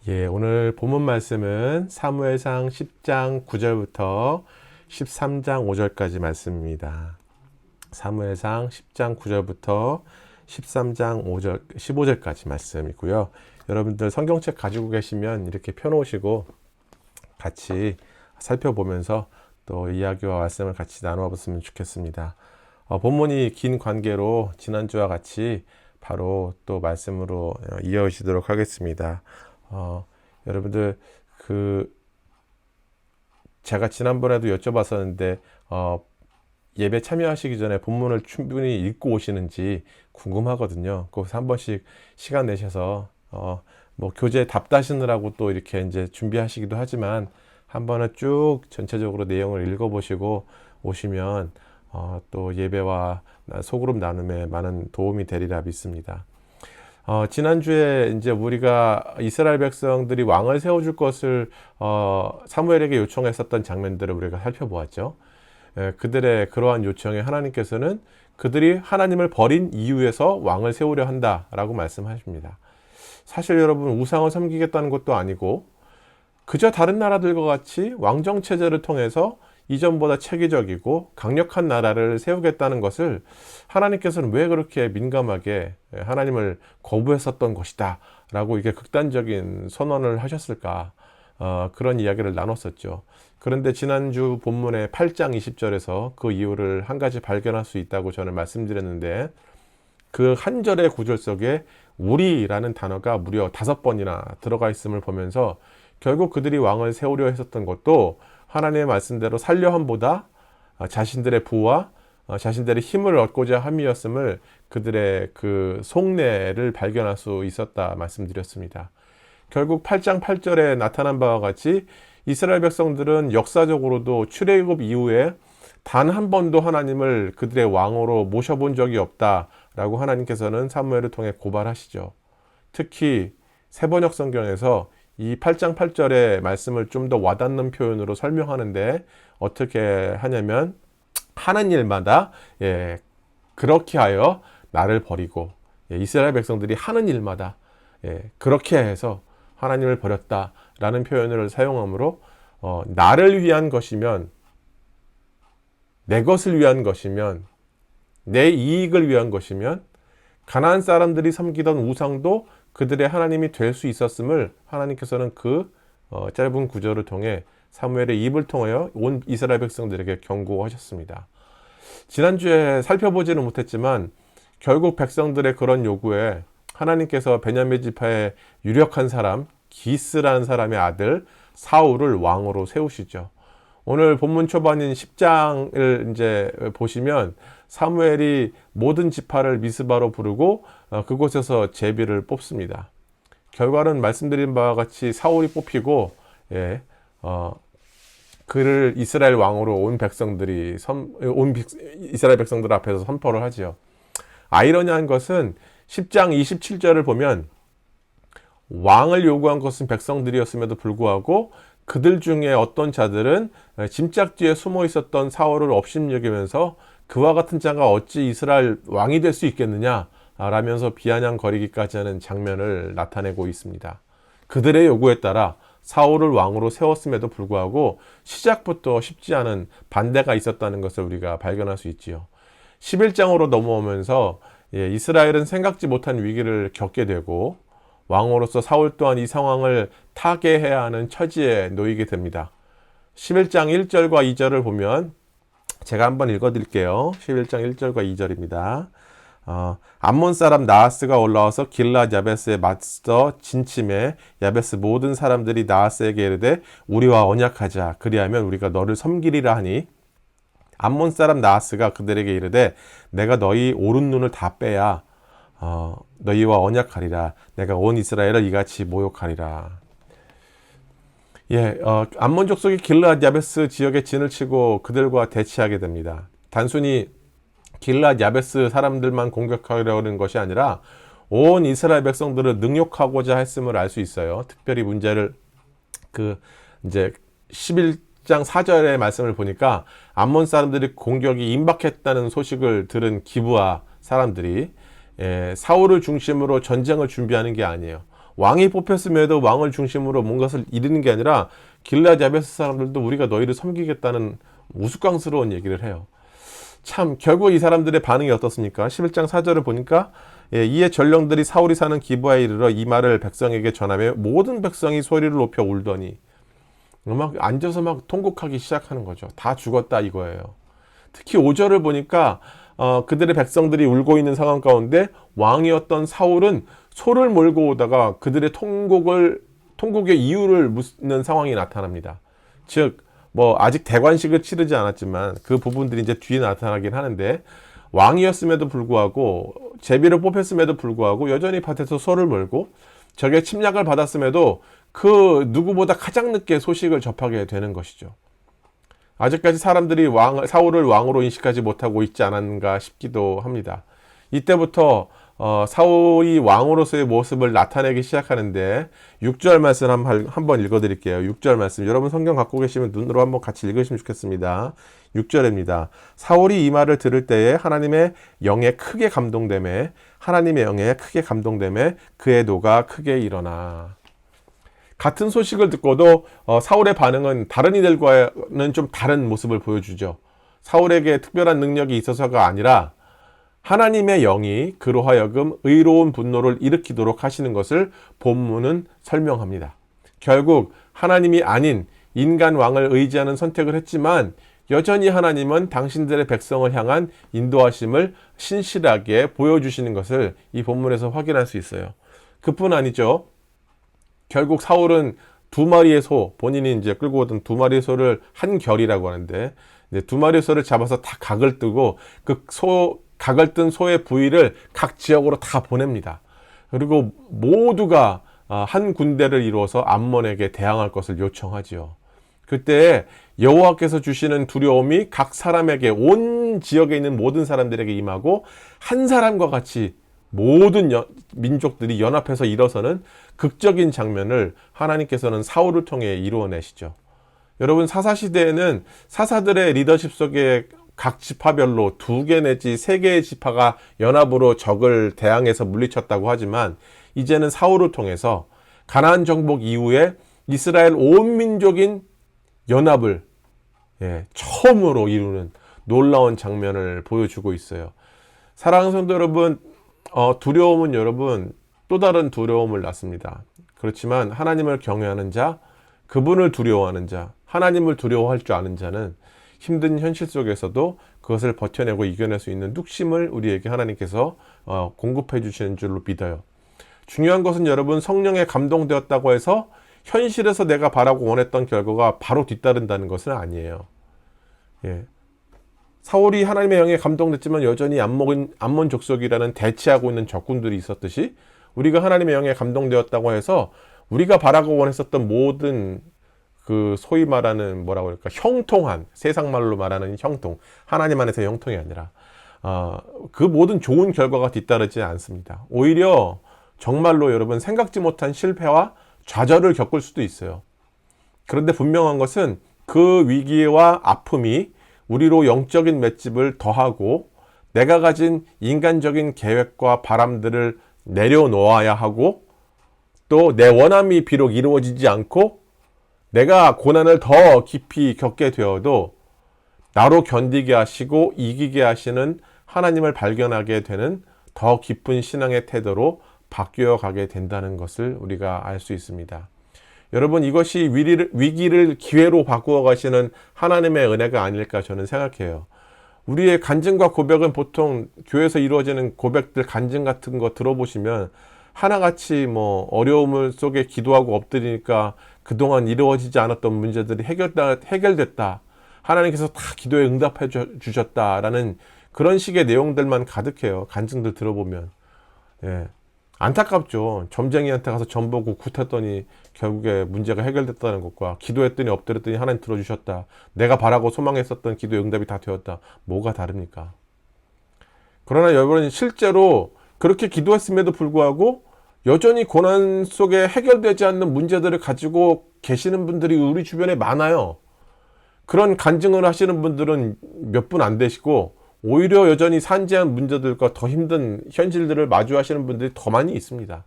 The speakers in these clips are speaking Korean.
오늘 본문 말씀은 사무엘상 10장 9절부터 13장 5절까지 말씀입니다. 사무엘상 10장 9절부터 13장 5절, 15절까지 말씀이고요. 여러분들 성경책 가지고 계시면 이렇게 펴놓으시고 같이 살펴보면서 또 이야기와 말씀을 같이 나누어 봤으면 좋겠습니다. 본문이 긴 관계로 지난주와 같이 바로 또 말씀으로 이어지도록 하겠습니다. 여러분들 제가 지난번에도 여쭤봤었는데 예배 참여하시기 전에 본문을 충분히 읽고 오시는지 궁금하거든요. 거기서 한 번씩 시간 내셔서 교재 답다시느라고 또 이렇게 이제 준비하시기도 하지만 한 번은 쭉 전체적으로 내용을 읽어보시고 오시면 또 예배와 소그룹 나눔에 많은 도움이 되리라 믿습니다. 지난주에 이제 우리가 이스라엘 백성들이 왕을 세워줄 것을 사무엘에게 요청했었던 장면들을 우리가 살펴보았죠. 그들의 그러한 요청에 하나님께서는 그들이 하나님을 버린 이유에서 왕을 세우려 한다라고 말씀하십니다. 사실 여러분, 우상을 섬기겠다는 것도 아니고 그저 다른 나라들과 같이 왕정 체제를 통해서 이전보다 체계적이고 강력한 나라를 세우겠다는 것을 하나님께서는 왜 그렇게 민감하게 하나님을 거부했었던 것이다 라고 이게 극단적인 선언을 하셨을까, 그런 이야기를 나눴었죠. 그런데 지난주 본문의 8장 20절에서 그 이유를 한 가지 발견할 수 있다고 저는 말씀드렸는데, 그 한 절의 구절 속에 우리라는 단어가 무려 5번이나 들어가 있음을 보면서 결국 그들이 왕을 세우려 했었던 것도 하나님의 말씀대로 살려함보다 자신들의 부와 자신들의 힘을 얻고자 함이었음을 그들의 그 속내를 발견할 수 있었다 말씀드렸습니다. 결국 8장 8절에 나타난 바와 같이 이스라엘 백성들은 역사적으로도 출애굽 이후에 단 한 번도 하나님을 그들의 왕으로 모셔본 적이 없다라고 하나님께서는 사무엘을 통해 고발하시죠. 특히 세번역 성경에서 이 8장 8절의 말씀을 좀 더 와닿는 표현으로 설명하는데 어떻게 하냐면, 하는 일마다 그렇게 하여 나를 버리고, 이스라엘 백성들이 하는 일마다 그렇게 해서 하나님을 버렸다라는 표현을 사용하므로 나를 위한 것이면, 내 것을 위한 것이면, 내 이익을 위한 것이면 가나안 사람들이 섬기던 우상도 그들의 하나님이 될 수 있었음을 하나님께서는 그 짧은 구절을 통해 사무엘의 입을 통하여 온 이스라엘 백성들에게 경고하셨습니다. 지난주에 살펴보지는 못했지만 결국 백성들의 그런 요구에 하나님께서 베냐민 지파의 유력한 사람 기스라는 사람의 아들 사울을 왕으로 세우시죠. 오늘 본문 초반인 10장을 이제 보시면 사무엘이 모든 지파를 미스바로 부르고 그곳에서 제비를 뽑습니다. 결과는 말씀드린 바와 같이 사울이 뽑히고 그를 이스라엘 왕으로 온 이스라엘 백성들 앞에서 선포를 하지요. 아이러니한 것은 10장 27절을 보면 왕을 요구한 것은 백성들이었음에도 불구하고 그들 중에 어떤 자들은 짐짝 뒤에 숨어 있었던 사울을 업신여기면서 그와 같은 자가 어찌 이스라엘 왕이 될 수 있겠느냐 라면서 비아냥거리기까지 하는 장면을 나타내고 있습니다. 그들의 요구에 따라 사울을 왕으로 세웠음에도 불구하고 시작부터 쉽지 않은 반대가 있었다는 것을 우리가 발견할 수 있지요. 11장으로 넘어오면서 이스라엘은 생각지 못한 위기를 겪게 되고 왕으로서 사울 또한 이 상황을 타개해야 하는 처지에 놓이게 됩니다. 11장 1절과 2절을 보면 제가 한번 읽어드릴게요. 11장 1절과 2절입니다. 암몬 사람 나하스가 올라와서 길랏 야베스에 맞서 진침해 야베스 모든 사람들이 나하스에게 이르되 우리와 언약하자, 그리하면 우리가 너를 섬기리라 하니, 암몬 사람 나하스가 그들에게 이르되 내가 너희 오른 눈을 다 빼야 너희와 언약하리라. 내가 온 이스라엘을 이같이 모욕하리라. 암몬 족속이 길랏 야베스 지역에 진을 치고 그들과 대치하게 됩니다. 단순히 길랏 야베스 사람들만 공격하려고 하는 것이 아니라 온 이스라엘 백성들을 능욕하고자 했음을 알 수 있어요. 특별히 문제를 이제 11장 4절의 말씀을 보니까 암몬 사람들이 공격이 임박했다는 소식을 들은 기브아 사람들이 사울을 중심으로 전쟁을 준비하는 게 아니에요. 왕이 뽑혔음에도 왕을 중심으로 뭔가를 이루는 게 아니라 길르앗 야베스 사람들도 우리가 너희를 섬기겠다는 우스꽝스러운 얘기를 해요. 참 결국 이 사람들의 반응이 어떻습니까? 11장 4절을 보니까 이에 전령들이 사울이 사는 기브아에 이르러 이 말을 백성에게 전하며 모든 백성이 소리를 높여 울더니 막 앉아서 막 통곡하기 시작하는 거죠. 다 죽었다 이거예요. 특히 5절을 보니까 그들의 백성들이 울고 있는 상황 가운데 왕이었던 사울은 소를 몰고 오다가 그들의 통곡의 이유를 묻는 상황이 나타납니다. 즉 아직 대관식을 치르지 않았지만 그 부분들이 이제 뒤에 나타나긴 하는데, 왕이었음에도 불구하고 제비를 뽑혔음에도 불구하고 여전히 밭에서 소를 몰고 적의 침략을 받았음에도 그 누구보다 가장 늦게 소식을 접하게 되는 것이죠. 아직까지 사람들이 사울을 왕으로 인식하지 못하고 있지 않았는가 싶기도 합니다. 이때부터 사울이 왕으로서의 모습을 나타내기 시작하는데 6절 말씀 한번 읽어드릴게요. 6절 말씀 여러분 성경 갖고 계시면 눈으로 한번 같이 읽으시면 좋겠습니다. 6절입니다. 사울이 이 말을 들을 때에 하나님의 영에 크게 감동되매 그의 노가 크게 일어나. 같은 소식을 듣고도 사울의 반응은 다른 이들과는 좀 다른 모습을 보여주죠. 사울에게 특별한 능력이 있어서가 아니라 하나님의 영이 그로 하여금 의로운 분노를 일으키도록 하시는 것을 본문은 설명합니다. 결국 하나님이 아닌 인간 왕을 의지하는 선택을 했지만 여전히 하나님은 당신들의 백성을 향한 인도하심을 신실하게 보여주시는 것을 이 본문에서 확인할 수 있어요. 그뿐 아니죠. 결국 사울은 두 마리의 소, 본인이 이제 끌고 오던 두 마리의 소를 한 결이라고 하는데, 두 마리의 소를 잡아서 다 각을 뜨고 각을 뜬 소의 부위를 각 지역으로 다 보냅니다. 그리고 모두가 한 군대를 이루어서 암몬에게 대항할 것을 요청하지요. 그때 여호와께서 주시는 두려움이 각 사람에게, 온 지역에 있는 모든 사람들에게 임하고 한 사람과 같이 모든 민족들이 연합해서 일어서는 극적인 장면을 하나님께서는 사울을 통해 이루어내시죠. 여러분, 사사시대에는 사사들의 리더십 속에 각 지파별로 2개 내지 3개의 지파가 연합으로 적을 대항해서 물리쳤다고 하지만 이제는 사울을 통해서 가나안 정복 이후에 이스라엘 온 민족인 연합을 처음으로 이루는 놀라운 장면을 보여주고 있어요. 사랑하는 성도 여러분, 두려움은 여러분 또 다른 두려움을 낳습니다. 그렇지만 하나님을 경외하는 자, 그분을 두려워하는 자, 하나님을 두려워할 줄 아는 자는 힘든 현실 속에서도 그것을 버텨내고 이겨낼 수 있는 뚝심을 우리에게 하나님께서 공급해 주시는 줄로 믿어요. 중요한 것은 여러분, 성령에 감동되었다고 해서 현실에서 내가 바라고 원했던 결과가 바로 뒤따른다는 것은 아니에요. 사울이 하나님의 영에 감동됐지만 여전히 암몬 족속이라는 대치하고 있는 적군들이 있었듯이 우리가 하나님의 영에 감동되었다고 해서 우리가 바라고 원했었던 모든 그 소위 말하는 뭐라고 할까, 형통한, 세상 말로 말하는 형통, 하나님 안에서 형통이 아니라 그 모든 좋은 결과가 뒤따르지 않습니다. 오히려 정말로 여러분 생각지 못한 실패와 좌절을 겪을 수도 있어요. 그런데 분명한 것은 그 위기와 아픔이 우리로 영적인 맷집을 더하고 내가 가진 인간적인 계획과 바람들을 내려놓아야 하고, 또 내 원함이 비록 이루어지지 않고 내가 고난을 더 깊이 겪게 되어도 나로 견디게 하시고 이기게 하시는 하나님을 발견하게 되는 더 깊은 신앙의 태도로 바뀌어 가게 된다는 것을 우리가 알 수 있습니다. 여러분, 이것이 위기를 기회로 바꾸어 가시는 하나님의 은혜가 아닐까 저는 생각해요. 우리의 간증과 고백은 보통 교회에서 이루어지는 고백들, 간증 같은 거 들어보시면 하나같이 어려움을 속에 기도하고 엎드리니까 그동안 이루어지지 않았던 문제들이 해결됐다. 하나님께서 다 기도에 응답해 주셨다라는 그런 식의 내용들만 가득해요. 간증들 들어보면. 안타깝죠. 점쟁이한테 가서 점 보고 굿했더니 결국에 문제가 해결됐다는 것과 기도했더니 엎드렸더니 하나님 들어주셨다. 내가 바라고 소망했었던 기도의 응답이 다 되었다. 뭐가 다릅니까? 그러나 여러분, 실제로 그렇게 기도했음에도 불구하고 여전히 고난 속에 해결되지 않는 문제들을 가지고 계시는 분들이 우리 주변에 많아요. 그런 간증을 하시는 분들은 몇 분 안 되시고 오히려 여전히 산재한 문제들과 더 힘든 현실들을 마주하시는 분들이 더 많이 있습니다.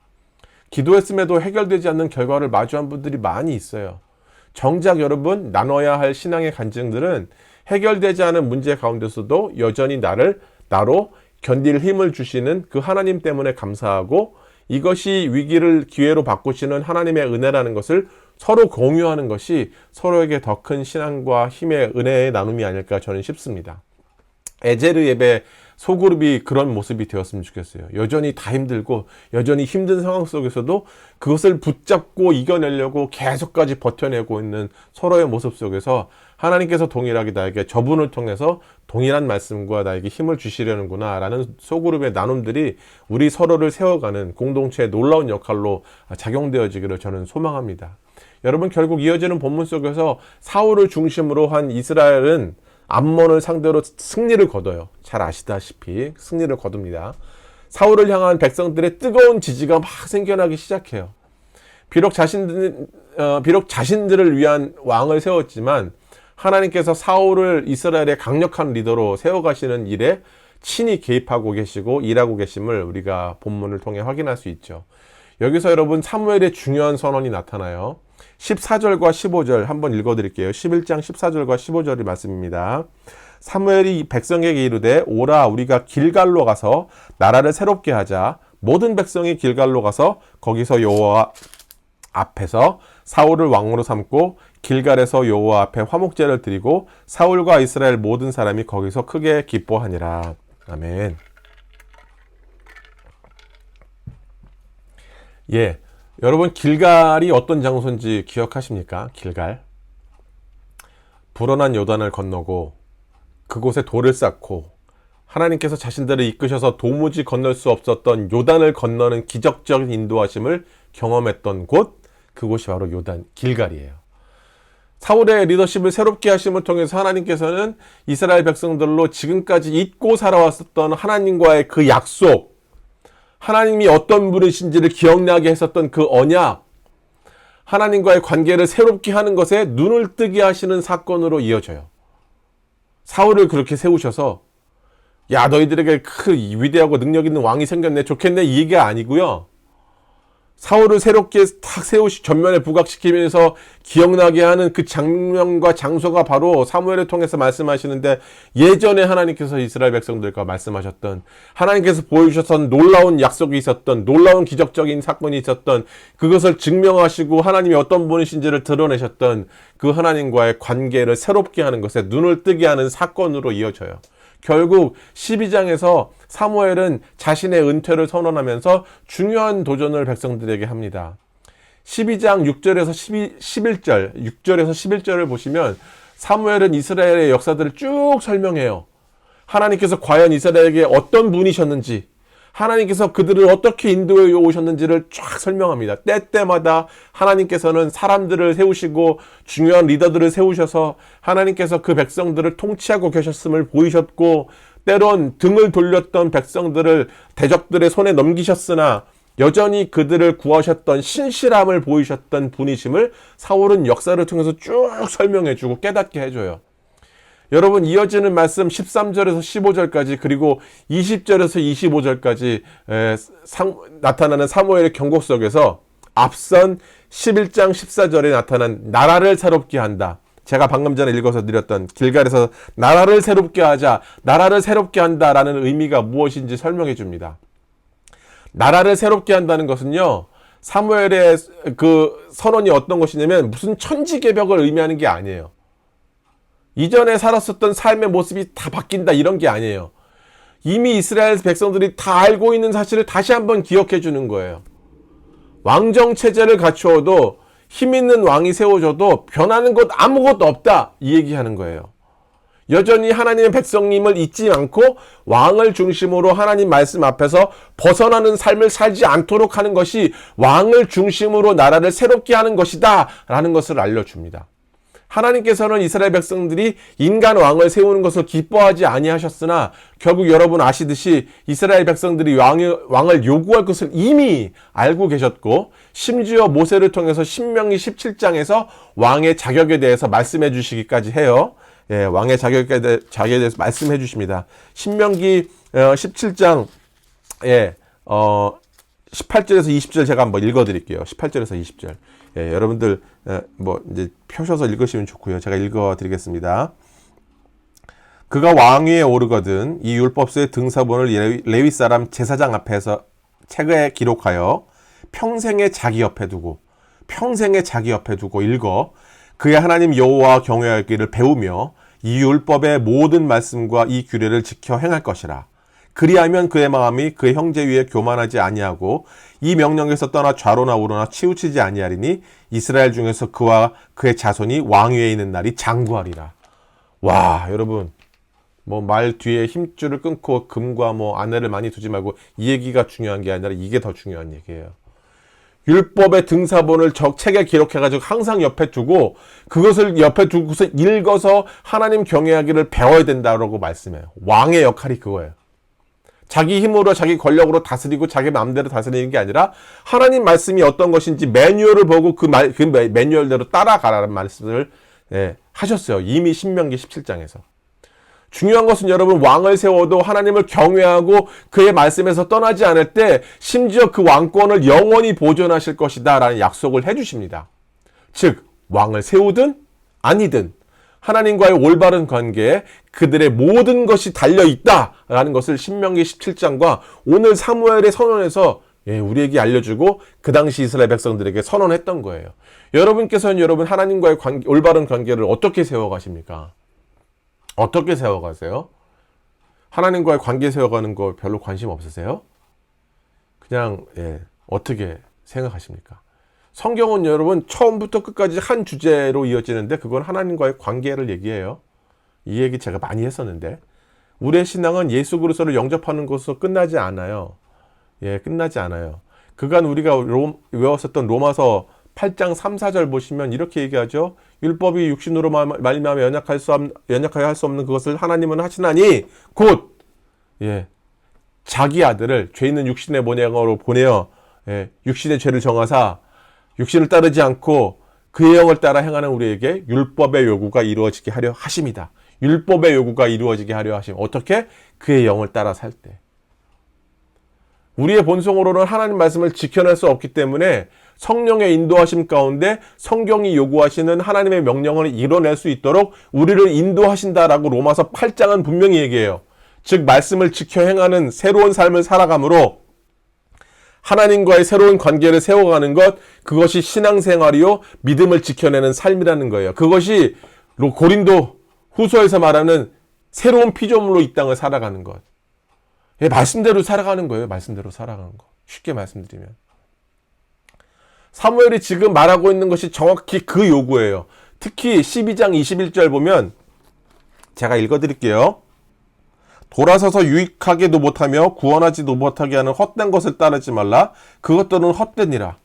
기도했음에도 해결되지 않는 결과를 마주한 분들이 많이 있어요. 정작 여러분, 나눠야 할 신앙의 간증들은 해결되지 않은 문제 가운데서도 여전히 나로 견딜 힘을 주시는 그 하나님 때문에 감사하고, 이것이 위기를 기회로 바꾸시는 하나님의 은혜라는 것을 서로 공유하는 것이 서로에게 더 큰 신앙과 힘의 은혜의 나눔이 아닐까 저는 싶습니다. 에제르 예배 소그룹이 그런 모습이 되었으면 좋겠어요. 여전히 다 힘들고 여전히 힘든 상황 속에서도 그것을 붙잡고 이겨내려고 계속까지 버텨내고 있는 서로의 모습 속에서 하나님께서 동일하게 나에게 저분을 통해서 동일한 말씀과 나에게 힘을 주시려는구나 라는 소그룹의 나눔들이 우리 서로를 세워가는 공동체의 놀라운 역할로 작용되어지기를 저는 소망합니다. 여러분, 결국 이어지는 본문 속에서 사울을 중심으로 한 이스라엘은 암몬을 상대로 승리를 거둬요. 잘 아시다시피 승리를 거둡니다. 사울을 향한 백성들의 뜨거운 지지가 막 생겨나기 시작해요. 비록 자신들을 위한 왕을 세웠지만 하나님께서 사울을 이스라엘의 강력한 리더로 세워가시는 일에 친히 개입하고 계시고 일하고 계심을 우리가 본문을 통해 확인할 수 있죠. 여기서 여러분, 사무엘의 중요한 선언이 나타나요. 14절과 15절 한번 읽어드릴게요. 11장 14절과 15절이 말씀입니다. 사무엘이 백성에게 이르되, 오라, 우리가 길갈로 가서 나라를 새롭게 하자. 모든 백성이 길갈로 가서 거기서 여호와 앞에서 사울을 왕으로 삼고 길갈에서 여호와 앞에 화목제를 드리고 사울과 이스라엘 모든 사람이 거기서 크게 기뻐하니라. 아멘. 예, 여러분, 길갈이 어떤 장소인지 기억하십니까? 길갈. 불어난 요단을 건너고 그곳에 돌을 쌓고 하나님께서 자신들을 이끄셔서 도무지 건널 수 없었던 요단을 건너는 기적적인 인도하심을 경험했던 곳, 그곳이 바로 길갈이에요. 사울의 리더십을 새롭게 하심을 통해서 하나님께서는 이스라엘 백성들로 지금까지 잊고 살아왔었던 하나님과의 그 약속, 하나님이 어떤 분이신지를 기억나게 했었던 그 언약, 하나님과의 관계를 새롭게 하는 것에 눈을 뜨게 하시는 사건으로 이어져요. 사울을 그렇게 세우셔서 야, 너희들에게 그 위대하고 능력 있는 왕이 생겼네, 좋겠네, 이 얘기가 아니고요. 사울을 새롭게 탁 전면에 부각시키면서 기억나게 하는 그 장면과 장소가 바로 사무엘을 통해서 말씀하시는데, 예전에 하나님께서 이스라엘 백성들과 말씀하셨던, 하나님께서 보여주셨던 놀라운 약속이 있었던, 놀라운 기적적인 사건이 있었던, 그것을 증명하시고 하나님이 어떤 분이신지를 드러내셨던 그 하나님과의 관계를 새롭게 하는 것에 눈을 뜨게 하는 사건으로 이어져요. 결국 12장에서 사무엘은 자신의 은퇴를 선언하면서 중요한 도전을 백성들에게 합니다. 12장 6절에서 11절을 보시면 사무엘은 이스라엘의 역사들을 쭉 설명해요. 하나님께서 과연 이스라엘에게 어떤 분이셨는지, 하나님께서 그들을 어떻게 인도해 오셨는지를 쫙 설명합니다. 때때마다 하나님께서는 사람들을 세우시고 중요한 리더들을 세우셔서 하나님께서 그 백성들을 통치하고 계셨음을 보이셨고, 때론 등을 돌렸던 백성들을 대적들의 손에 넘기셨으나 여전히 그들을 구하셨던 신실함을 보이셨던 분이심을 사울은 역사를 통해서 쭉 설명해주고 깨닫게 해줘요. 여러분, 이어지는 말씀 13절에서 15절까지 그리고 20절에서 25절까지 나타나는 사무엘의 경고 속에서 앞선 11장 14절에 나타난 나라를 새롭게 한다, 제가 방금 전에 읽어서 드렸던 길갈에서 나라를 새롭게 하자, 나라를 새롭게 한다라는 의미가 무엇인지 설명해 줍니다. 나라를 새롭게 한다는 것은요, 사무엘의 그 선언이 어떤 것이냐면 무슨 천지개벽을 의미하는 게 아니에요. 이전에 살았었던 삶의 모습이 다 바뀐다, 이런 게 아니에요. 이미 이스라엘 백성들이 다 알고 있는 사실을 다시 한번 기억해 주는 거예요. 왕정체제를 갖추어도, 힘 있는 왕이 세워져도 변하는 것 아무것도 없다, 이 얘기하는 거예요. 여전히 하나님의 백성님을 잊지 않고 왕을 중심으로 하나님 말씀 앞에서 벗어나는 삶을 살지 않도록 하는 것이 왕을 중심으로 나라를 새롭게 하는 것이다 라는 것을 알려줍니다. 하나님께서는 이스라엘 백성들이 인간 왕을 세우는 것을 기뻐하지 아니하셨으나 결국 여러분 아시듯이 이스라엘 백성들이 왕을 요구할 것을 이미 알고 계셨고, 심지어 모세를 통해서 신명기 17장에서 왕의 자격에 대해서 말씀해 주시기까지 해요. 예, 왕의 자격에 대해서 말씀해 주십니다. 신명기 17장 18절에서 20절 제가 한번 읽어드릴게요. 18절에서 20절. 예, 여러분들 뭐 이제 펴셔서 읽으시면 좋고요. 제가 읽어드리겠습니다. 그가 왕위에 오르거든 이 율법서의 등사본을 레위 사람 제사장 앞에서 책에 기록하여 평생에 자기 옆에 두고 읽어 그의 하나님 여호와 경외하기를 배우며 이 율법의 모든 말씀과 이 규례를 지켜 행할 것이라. 그리하면 그의 마음이 그의 형제 위에 교만하지 아니하고 이 명령에서 떠나 좌로나 우로나 치우치지 아니하리니 이스라엘 중에서 그와 그의 자손이 왕위에 있는 날이 장구하리라. 와, 여러분, 뭐 말 뒤에 힘줄을 끊고 금과 뭐 아내를 많이 두지 말고 이 얘기가 중요한 게 아니라 이게 더 중요한 얘기예요. 율법의 등사본을 책에 기록해가지고 항상 옆에 두고 그것을 옆에 두고서 읽어서 하나님 경외하기를 배워야 된다고 말씀해요. 왕의 역할이 그거예요. 자기 힘으로 자기 권력으로 다스리고 자기 마음대로 다스리는 게 아니라 하나님 말씀이 어떤 것인지 매뉴얼을 보고 그 매뉴얼대로 따라가라는 말씀을 하셨어요. 이미 신명기 17장에서. 중요한 것은 여러분 왕을 세워도 하나님을 경외하고 그의 말씀에서 떠나지 않을 때 심지어 그 왕권을 영원히 보존하실 것이다 라는 약속을 해주십니다. 즉 왕을 세우든 아니든 하나님과의 올바른 관계에 그들의 모든 것이 달려있다라는 것을 신명기 17장과 오늘 사무엘의 선언에서 우리에게 알려주고 그 당시 이스라엘 백성들에게 선언했던 거예요. 여러분께서는 여러분 하나님과의 올바른 관계를 어떻게 세워가십니까? 어떻게 세워가세요? 하나님과의 관계 세워가는 거 별로 관심 없으세요? 그냥 어떻게 생각하십니까? 성경은 여러분 처음부터 끝까지 한 주제로 이어지는데 그건 하나님과의 관계를 얘기해요. 이 얘기 제가 많이 했었는데 우리의 신앙은 예수 그리스도를 영접하는 것으로 끝나지 않아요. 끝나지 않아요. 그간 우리가 외웠었던 로마서 8장 3, 4절 보시면 이렇게 얘기하죠. 율법이 육신으로 말미암아 연약하여 할 수 없는 그것을 하나님은 하시나니 곧 자기 아들을 죄 있는 육신의 모양으로 보내어 육신의 죄를 정하사 육신을 따르지 않고 그의 영을 따라 행하는 우리에게 율법의 요구가 이루어지게 하려 하심이다. 율법의 요구가 이루어지게 하려 하심. 어떻게? 그의 영을 따라 살 때. 우리의 본성으로는 하나님 말씀을 지켜낼 수 없기 때문에 성령의 인도하심 가운데 성경이 요구하시는 하나님의 명령을 이뤄낼 수 있도록 우리를 인도하신다라고 로마서 8장은 분명히 얘기해요. 즉 말씀을 지켜 행하는 새로운 삶을 살아감으로 하나님과의 새로운 관계를 세워가는 것, 그것이 신앙생활이요 믿음을 지켜내는 삶이라는 거예요. 그것이 고린도 후서에서 말하는 새로운 피조물로 이 땅을 살아가는 것. 말씀대로 살아가는 거예요. 말씀대로 살아가는 거. 쉽게 말씀드리면. 사무엘이 지금 말하고 있는 것이 정확히 그 요구예요. 특히 12장 21절 보면 제가 읽어드릴게요. 돌아서서 유익하게도 못하며 구원하지도 못하게 하는 헛된 것을 따르지 말라. 그것들은 헛되니라.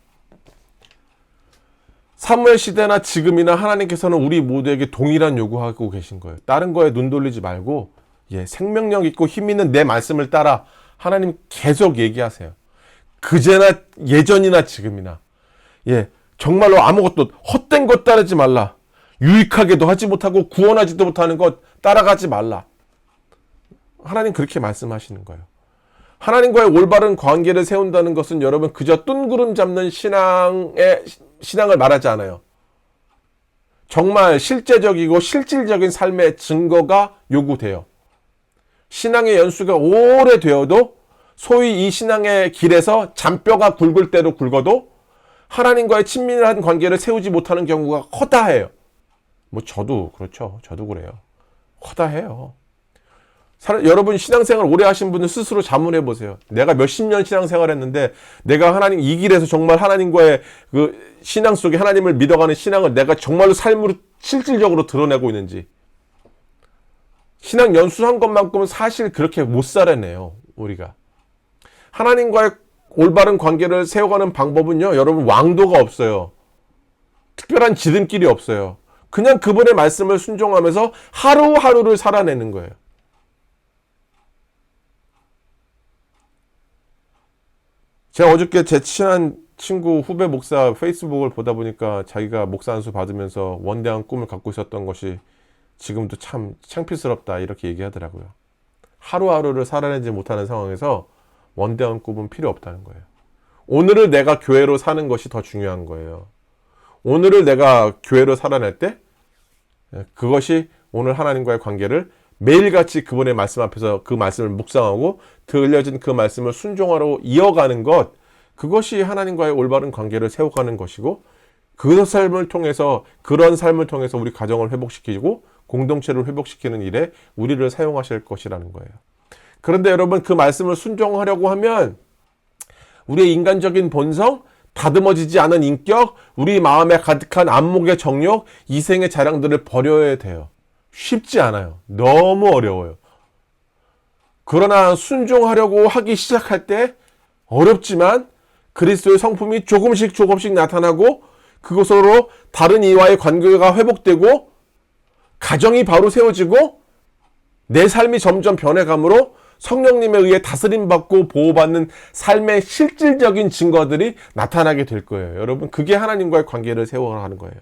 사무엘 시대나 지금이나 하나님께서는 우리 모두에게 동일한 요구하고 계신 거예요. 다른 거에 눈 돌리지 말고 생명력 있고 힘 있는 내 말씀을 따라 하나님 계속 얘기하세요. 그제나 예전이나 지금이나 정말로 아무것도 헛된 것 따르지 말라. 유익하게도 하지 못하고 구원하지도 못하는 것 따라가지 말라. 하나님 그렇게 말씀하시는 거예요. 하나님과의 올바른 관계를 세운다는 것은 여러분 그저 뜬구름 잡는 신앙을 말하지 않아요. 정말 실제적이고 실질적인 삶의 증거가 요구돼요. 신앙의 연수가 오래되어도 소위 이 신앙의 길에서 잔뼈가 굵을 대로 굵어도 하나님과의 친밀한 관계를 세우지 못하는 경우가 허다해요. 저도 그렇죠. 저도 그래요. 허다해요. 여러분 신앙생활 오래 하신 분들 스스로 자문해 보세요. 내가 몇십 년 신앙생활 했는데 내가 하나님 이 길에서 정말 하나님과의 그 신앙 속에 하나님을 믿어가는 신앙을 내가 정말로 삶으로 실질적으로 드러내고 있는지. 신앙 연수한 것만큼은 사실 그렇게 못 살아내요. 우리가. 하나님과의 올바른 관계를 세워가는 방법은요. 여러분 왕도가 없어요. 특별한 지름길이 없어요. 그냥 그분의 말씀을 순종하면서 하루하루를 살아내는 거예요. 제가 어저께 제 친한 친구 후배 목사 페이스북을 보다 보니까 자기가 목사 안수 받으면서 원대한 꿈을 갖고 있었던 것이 지금도 참 창피스럽다 이렇게 얘기하더라고요. 하루하루를 살아내지 못하는 상황에서 원대한 꿈은 필요 없다는 거예요. 오늘을 내가 교회로 사는 것이 더 중요한 거예요. 오늘을 내가 교회로 살아낼 때 그것이 오늘 하나님과의 관계를 매일같이 그분의 말씀 앞에서 그 말씀을 묵상하고 들려진 그 말씀을 순종하러 이어가는 것, 그것이 하나님과의 올바른 관계를 세워가는 것이고, 그런 삶을 통해서 우리 가정을 회복시키고 공동체를 회복시키는 일에 우리를 사용하실 것이라는 거예요. 그런데 여러분, 그 말씀을 순종하려고 하면 우리의 인간적인 본성, 다듬어지지 않은 인격, 우리 마음에 가득한 안목의 정욕, 이생의 자랑들을 버려야 돼요. 쉽지 않아요. 너무 어려워요. 그러나 순종하려고 하기 시작할 때 어렵지만 그리스도의 성품이 조금씩 나타나고 그것으로 다른 이와의 관계가 회복되고 가정이 바로 세워지고 내 삶이 점점 변해감으로 성령님에 의해 다스림받고 보호받는 삶의 실질적인 증거들이 나타나게 될 거예요. 여러분, 그게 하나님과의 관계를 세워가는 거예요.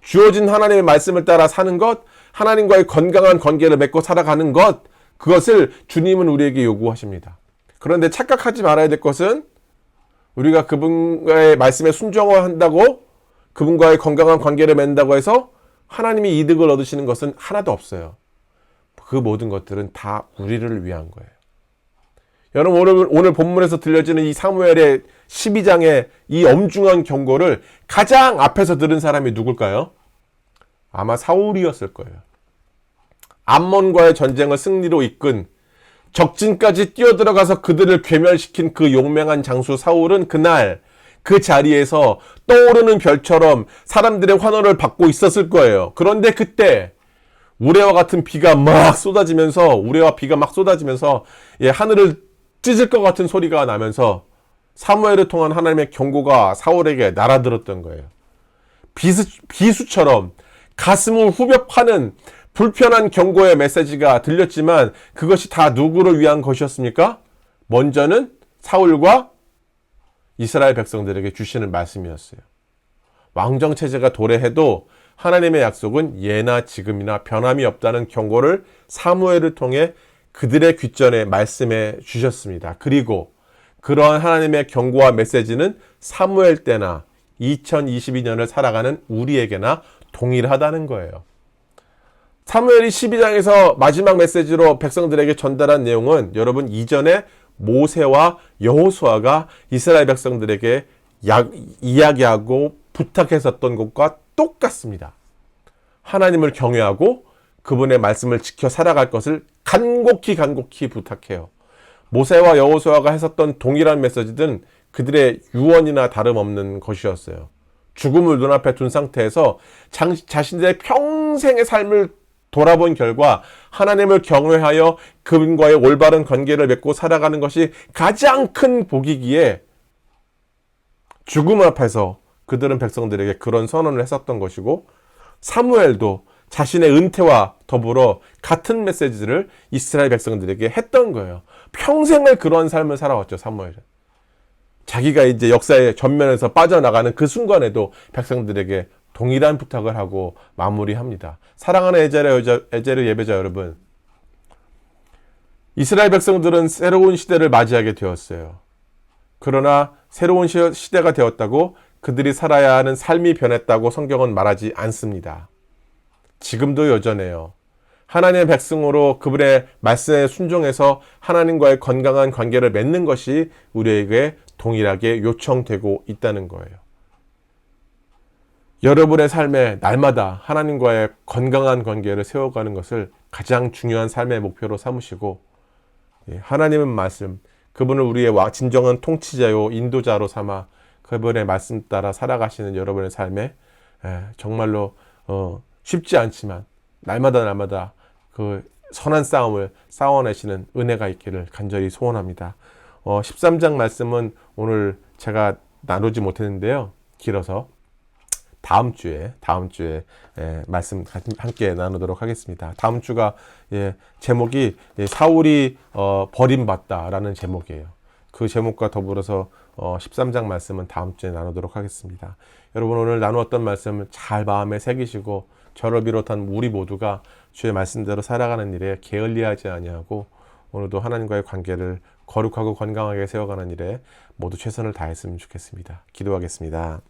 주어진 하나님의 말씀을 따라 사는 것, 하나님과의 건강한 관계를 맺고 살아가는 것, 그것을 주님은 우리에게 요구하십니다. 그런데 착각하지 말아야 될 것은 우리가 그분과의 말씀에 순종한다고 그분과의 건강한 관계를 맺는다고 해서 하나님이 이득을 얻으시는 것은 하나도 없어요. 그 모든 것들은 다 우리를 위한 거예요. 여러분, 오늘 본문에서 들려지는 이 사무엘의 12장의 이 엄중한 경고를 가장 앞에서 들은 사람이 누굴까요? 아마 사울이었을 거예요. 암몬과의 전쟁을 승리로 이끈, 적진까지 뛰어들어가서 그들을 괴멸시킨 그 용맹한 장수 사울은 그날 그 자리에서 떠오르는 별처럼 사람들의 환호를 받고 있었을 거예요. 그런데 그때 우레와 비가 막 쏟아지면서 하늘을 찢을 것 같은 소리가 나면서 사무엘을 통한 하나님의 경고가 사울에게 날아들었던 거예요. 비수처럼 가슴을 후벼파는 불편한 경고의 메시지가 들렸지만 그것이 다 누구를 위한 것이었습니까? 먼저는 사울과 이스라엘 백성들에게 주시는 말씀이었어요. 왕정체제가 도래해도 하나님의 약속은 예나 지금이나 변함이 없다는 경고를 사무엘을 통해 그들의 귓전에 말씀해 주셨습니다. 그리고 그러한 하나님의 경고와 메시지는 사무엘 때나 2022년을 살아가는 우리에게나 동일하다는 거예요. 사무엘이 12장에서 마지막 메시지로 백성들에게 전달한 내용은 여러분 이전에 모세와 여호수아가 이스라엘 백성들에게 이야기하고 부탁했었던 것과 똑같습니다. 하나님을 경외하고 그분의 말씀을 지켜 살아갈 것을 간곡히 부탁해요. 모세와 여호수아가 했었던 동일한 메시지는 그들의 유언이나 다름없는 것이었어요. 죽음을 눈앞에 둔 상태에서 자신들의 평생의 삶을 돌아본 결과 하나님을 경외하여 그분과의 올바른 관계를 맺고 살아가는 것이 가장 큰 복이기에 죽음 앞에서 그들은 백성들에게 그런 선언을 했었던 것이고, 사무엘도 자신의 은퇴와 더불어 같은 메시지를 이스라엘 백성들에게 했던 거예요. 평생을 그런 삶을 살아왔죠, 사무엘은. 자기가 이제 역사의 전면에서 빠져나가는 그 순간에도 백성들에게 동일한 부탁을 하고 마무리합니다. 사랑하는 에제르 예배자 여러분, 이스라엘 백성들은 새로운 시대를 맞이하게 되었어요. 그러나 새로운 시대가 되었다고 그들이 살아야 하는 삶이 변했다고 성경은 말하지 않습니다. 지금도 여전해요. 하나님의 백성으로 그분의 말씀에 순종해서 하나님과의 건강한 관계를 맺는 것이 우리에게 동일하게 요청되고 있다는 거예요. 여러분의 삶에 날마다 하나님과의 건강한 관계를 세워가는 것을 가장 중요한 삶의 목표로 삼으시고, 하나님의 말씀, 그분을 우리의 진정한 통치자요 인도자로 삼아 그분의 말씀 따라 살아가시는 여러분의 삶에 정말로 쉽지 않지만 날마다 그 선한 싸움을 싸워내시는 은혜가 있기를 간절히 소원합니다. 13장 말씀은 오늘 제가 나누지 못했는데요. 길어서 다음 주에 말씀 함께 나누도록 하겠습니다. 다음 주가 제목이 사울이 버림받다라는 제목이에요. 그 제목과 더불어서 13장 말씀은 다음 주에 나누도록 하겠습니다. 여러분, 오늘 나누었던 말씀을 잘 마음에 새기시고 저를 비롯한 우리 모두가 주의 말씀대로 살아가는 일에 게을리하지 아니하고 오늘도 하나님과의 관계를 거룩하고 건강하게 세워가는 일에 모두 최선을 다했으면 좋겠습니다. 기도하겠습니다.